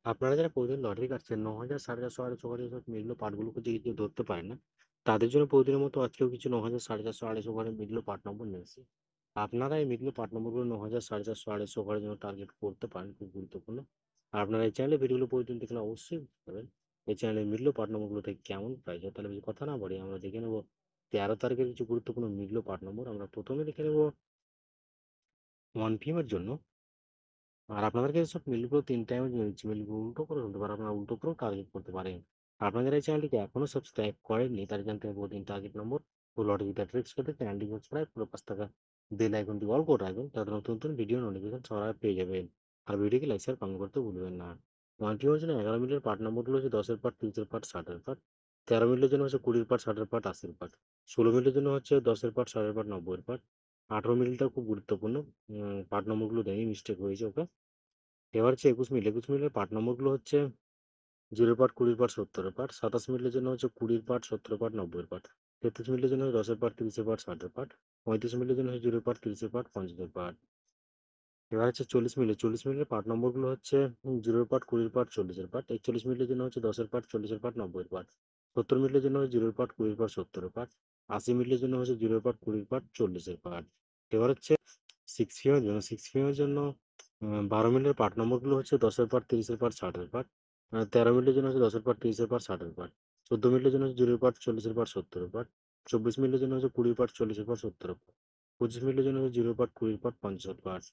আপনারা যারা প্রতিদিন লটারি কাটছেন ৯,০০০, ৪,৫০০, ৪,৫০০ ঘরের মিলল পার্টগুলোকে যদি কেউ ধরতে পারে না, তাদের জন্য প্রতিদিনের মতো আজকেও কিছু ৯,০০০, ৪,৫০০, ২৫০ ঘরের মিলল পার্ট নম্বর নিয়ে এসেছি। আপনারা এই মিলল পার্ট নম্বরগুলো ৯,০০০, ৪,৫০০, ২৫০ ঘরের জন্য টার্গেট করতে পারেন, খুব গুরুত্বপূর্ণ। আর আপনারা এই চ্যানেলে ভিডিওগুলো প্রতিদিন দেখলে অবশ্যই বুঝতে পারবেন এই চ্যানেলের মিলল পার্ট নম্বরগুলো থেকে কেমন প্রাইস হয়। তাহলে বেশি কথা না বাড়িয়ে আমরা দেখে নেব ১৩ তারিখের কিছু গুরুত্বপূর্ণ মিলল পার্ট নম্বর। আমরা প্রথমে দেখে নেব 1 PM এর জন্য। আর আপনাদেরকে সব মিলগুলো ৩ টাইমে দিয়ে দিচ্ছি। মিলগুলো উল্টো করে ফেলতে পারেন। আপনারা উল্টো করেও টার্গেট করতে পারেন। আপনারা যারা এই চ্যানেলটিকে এখনো সাবস্ক্রাইব করেননি তারা জানতে হবে প্রতিদিন টার্গেট নম্বর ও লটারিটা ট্রিক্স পেতে চ্যানেলটি সাবস্ক্রাইব করে পাঁচ টাকা বেল আইকনটি অল করে রাখবেন। তাতে নতুন নতুন ভিডিও নোটিফিকেশন সবার আগে পেয়ে যাবেন। আর ভিডিওকে লাইক শেয়ার কমেন্ট করতে ভুলবেন না। 1 টিমের জন্য 11 মিলিয়ন পার্ট নম্বরগুলো হচ্ছে 10 এর পার্ট, 30 এর পার্ট, 60 এর পার্ট। 13 মিলিয়নের জন্য হচ্ছে 20 এর পার্ট, 60 এর পার্ট, 80 এর পার্ট। 16 মিলিয়নের জন্য হচ্ছে 10 এর পার্ট, 60 এর পার্ট, 90 এর পার্ট। 18 মিলিয়নটাও খুব গুরুত্বপূর্ণ। পার্ট নম্বরগুলো দেখেই মিস্টেক হয়েছে ওকে। এবার হচ্ছে 21 মিলের পার্ট নম্বরগুলো হচ্ছে 0 পার্ট, 20 পার্ট, 70 পার্ট। 27 মিলের জন্য হচ্ছে 20 পার্ট, 70 পার্ট, 90 পার্ট। 33 মিলের জন্য 10 পার্ট, 30 পার্ট, 60 পার্ট। 35 মিলের জন্য 0 পার্ট, 30 পার্ট, 50 পার্ট। এবার হচ্ছে 40 মিলের পার্ট নম্বরগুলো হচ্ছে 0 পার্ট, 20 পার্ট, 40 পার্ট। 41 মিলের জন্য হচ্ছে 10 পার্ট, 40 পার্ট, 90 পার্ট। 70 মিলের জন্য 0 পার্ট, 20 পার্ট, 70 পার্ট। 80 মিলের জন্য হচ্ছে 0 পার্ট, 20 পার্ট, 40 পার্ট। এবার হচ্ছে 6 ফিমের জন্য 6 ফিমের জন্য 12 মিলিয়নের পার্ট নম্বরগুলো হচ্ছে 10 পার্ট, 30 পার্ট, 60 পার্ট। 13 মিলিয়নের জন্য হচ্ছে 10 পার্ট, 30 পার্ট, 60 পার্ট। 14 মিলিয়নের জন্য হচ্ছে 0 পার্ট, 40 পার্ট, 70 পার্ট। 24 মিলিয়নের জন্য হচ্ছে 20 পার্ট, 40 পার্ট, 70 পার্ট। 25 মিলিয়নের জন্য হচ্ছে 0 পার্ট, 20 পার্ট, 50 পার্ট।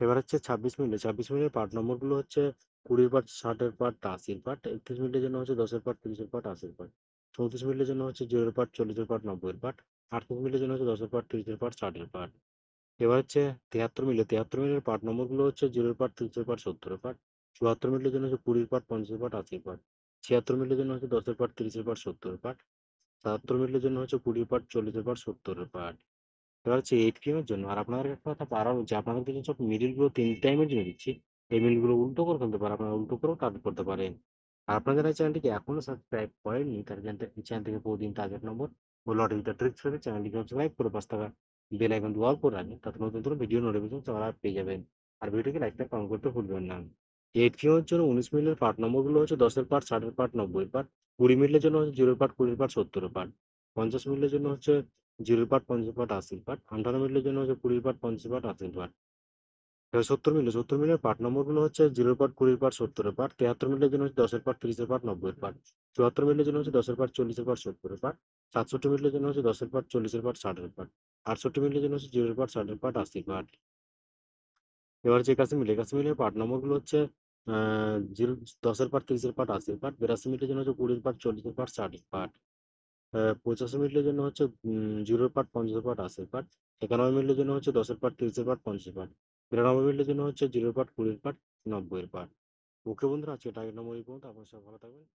এবার হচ্ছে 26 মিলিয়ন পার্ট নম্বরগুলো হচ্ছে 20 পার্ট, 60 পার্ট, 80 পার্ট। 31 মিলিয়নের জন্য হচ্ছে 10 পার্ট, 30 পার্ট, 80 পার্ট। 34 মিলিয়নের জন্য হচ্ছে 0 পার্ট, 40 পার্ট, 90 পার্ট। 38 মিলিয়নের জন্য হচ্ছে 10 পার্ট, 30 পার্ট, 60 পার্ট। এবার হচ্ছে 73 মিলিয়ন পার্ট নম্বরগুলো হচ্ছে 0 পার্ট, 30 পার্ট, 70 পার্ট। 74 মিলিয়নের জন্য হচ্ছে 20 পার্ট, 50 পার্ট, 80 পার্ট। 76 মিলিয়নের জন্য হচ্ছে 10 পার্ট, 30 পার্ট, 70 পার্ট। 77 মিলিয়নের জন্য হচ্ছে 20 পার্ট, 40 পার্ট, 70 পার্ট। এবার হচ্ছে 8 PM এর জন্য। আর আপনাদের একটা কথা বাড়ানো যে আপনাদেরকে যে সব মিডলগুলো ৩ টাইমের জন্য দিচ্ছি, এই মিলগুলো উল্টো করে ফেলতে পারেন। আপনারা উল্টো করেও টার্গেট করতে পারেন। আর আপনারা যারা এই চ্যানেলটিকে এখনো সাবস্ক্রাইব করেননি তারা এই চ্যানেল থেকে প্রতিদিন টার্গেট নম্বর ও লটারিটা ট্রিক্স পেতে চ্যানেলটিকে সাবস্ক্রাইব করে পাঁচ টাকা বেল আইকনটি অল করে রাখবেন। তাতে নতুন নতুন ভিডিও নোটিফিকেশন সবার আগে পেয়ে যাবেন। আর ভিডিওকে লাইক শেয়ার কমেন্ট করতে ভুলবেন না। 8 PM এর জন্য 19 মিলিয়নের পার্ট নম্বরগুলো হচ্ছে 10 পার্ট, 60 পার্ট, 90 পার্ট। 20 মিলিয়নের জন্য হচ্ছে 0 পার্ট, 20 পার্ট, 70 পার্ট। 50 মিলিয়নের জন্য হচ্ছে 0 পার্ট, 50 পার্ট, 80 পার্ট। 58 মিনিটের জন্য হচ্ছে 20 পার্ট, 50 পার্ট, 80 পার্ট। এবার 70 মিনিটের পার্ট নম্বরগুলো হচ্ছে 0 পার্ট, 20 পার্ট, 70 পার্ট। 73 মিনিটের জন্য হচ্ছে 10 পার্ট, 30 পার্ট, 90 পার্ট। 74 মিনিটের জন্য হচ্ছে 10 পার্ট, 40 পার্ট, 70 পার্ট। 67 মিনিটের জন্য হচ্ছে 10 পার্ট, 40 পার্ট, 60 পার্ট। 68 মিনিটের জন্য হচ্ছে 0 পার্ট, 60 পার্ট, 80 পার্ট। এবার হচ্ছে একাশি মিলের পার্ট নম্বরগুলো হচ্ছে জিরো 10 পার্ট, 30 পার্ট, 80 পার্ট। 82 মিনিটের জন্য হচ্ছে 20 পার্ট, 40 পার্ট, 60 পার্ট। 85 মিনিটের জন্য হচ্ছে 0 পার্ট, 50 পার্ট, 80 পার্ট। 91 মিনিটের জন্য হচ্ছে 10 পার্ট, 30 পার্ট, 50 পার্ট। 93 মিনিটের জন্য হচ্ছে 0 পার্ট, 20 পার্ট, 90 পার্ট। ওকে বন্ধুরা, আজকে টার্গেট নম্বর এই পর্যন্ত। আপনার সবাই ভালো থাকবেন।